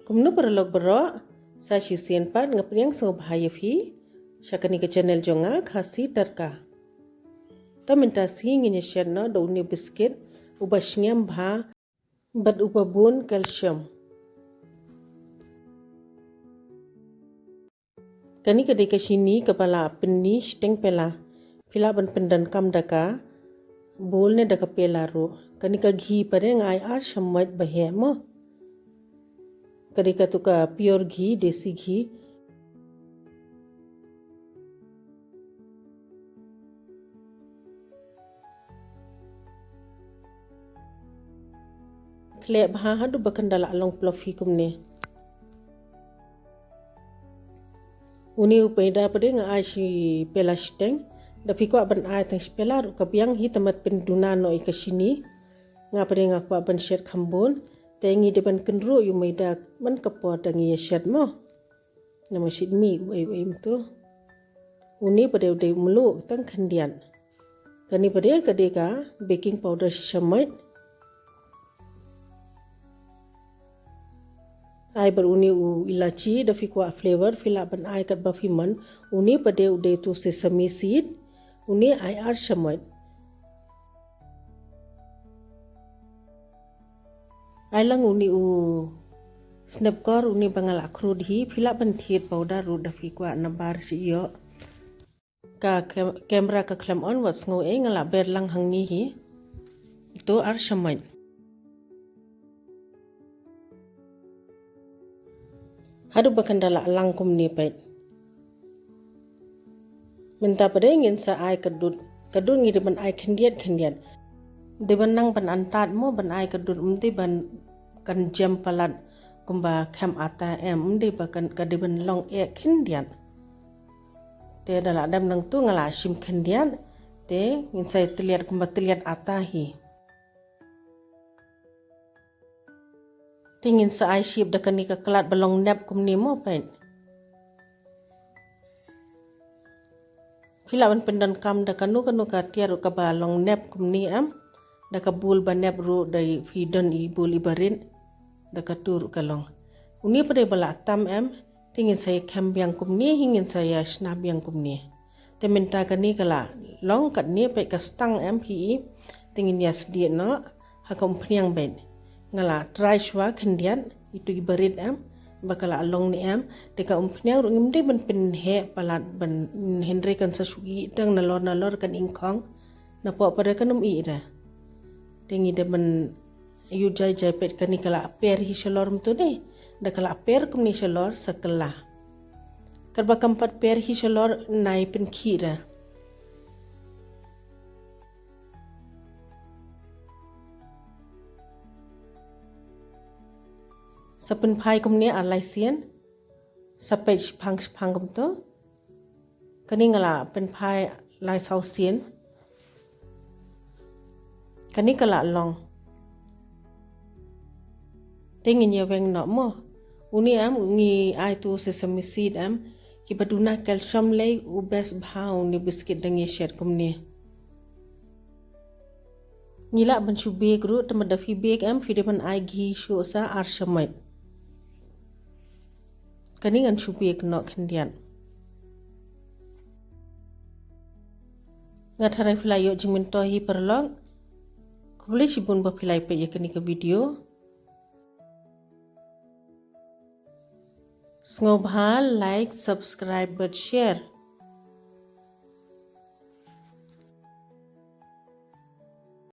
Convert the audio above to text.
Kumno berlog berok, saya sisian pat Umphniang so bahaya fi, syakani ke channel jonga khasi terka. Ta minta si nginya shet no do uni biscuit, ubashnyam bha, bad ubabun calcium. Kani kedai ke Shini kepala penni steng pela, pila ban pendan kam daka, bol ne daka pela ru. Kani ka ghee pare ngai ar shamat bahe mo. Kadi ka tu ka pure ghee, desi ghee. Klep ha hadu bakandala along fluffy kumne. Uni upaida pada ngai si pela steng, tapi ko ban ai tang pela ru ka biang hi tamat penduna no ika Shini. Nga pada ngak ban shet khambun. Tengi depan kenru yu Moida man kapor dangi shet mo. Nama shit mi uai tu. Uni pada udai mulu tang kandian. Kani pada kadeka baking powder shamait. Ai beruni u ilachi da fi kwa flavor fila ban ai kat bafiman. Uni pada udai tu sesame seed. Uni ai ar shamait. Ailang uni u snapkor uni bangal akrud hi pila ban thiet powder ru da fi kwa nabar si yo ka kamera ka klam on wat ngo e ngala ber lang hang ni hi to ar shamai hadu bakandala lang kum ni pait minta pada ingin sa ai kadut ngi de ban ai khendiat Deban nang ban antat mo ban ai kadut umti ban kan jam palat kumba kham ata umti bakan kadeban long e khendian te dala dam nang tu ngala shim khendian te insai teliat kumba teliat ata hi tingin sa ai ship da kani ka kelat balong nap kumni mo pain pila ban pendan kam da kanu ka tiar ka balong nap kumni Daka bul banep ru dari hidon i bul ibarin daka tur kalong. Uni pada bala tam tingin saya kem biang kumni hingin saya snap biang kumni. Teminta kani kala long kat ni pe ka stang hi tingin ya sedih no haka Umphniang ben. Ngala try shwa kendian itu ibarin bakala along ni deka Umphniang ru ngimde ban pen he palat ban henry kan sasugi tang nalor kan ingkong na po pada kanum i ida. Tengi demen yu jai pet kani kala per hi shalor mtu ne da kala per kumni shalor sakala karba kampat per hi shalor nai pen khira sapen phai kumni alai sian sapai phang kum to kani ngala pen phai lai sau sian Kani kala long. Tengin ya weng no mo. Uni ungi ai tu sesame seed ki baduna calcium lay u best bhau ni biscuit dangi shet kumni. Nila ban shu bake ru tamada fi bake fi depan ai ghee shu sa ar shamait. Kani ngan shu bake no khandian. Ngatharai flayo jimin to hi perlong. Boleh sibun bapilai pe ya kani ke video. Sngobha like, subscribe, but share.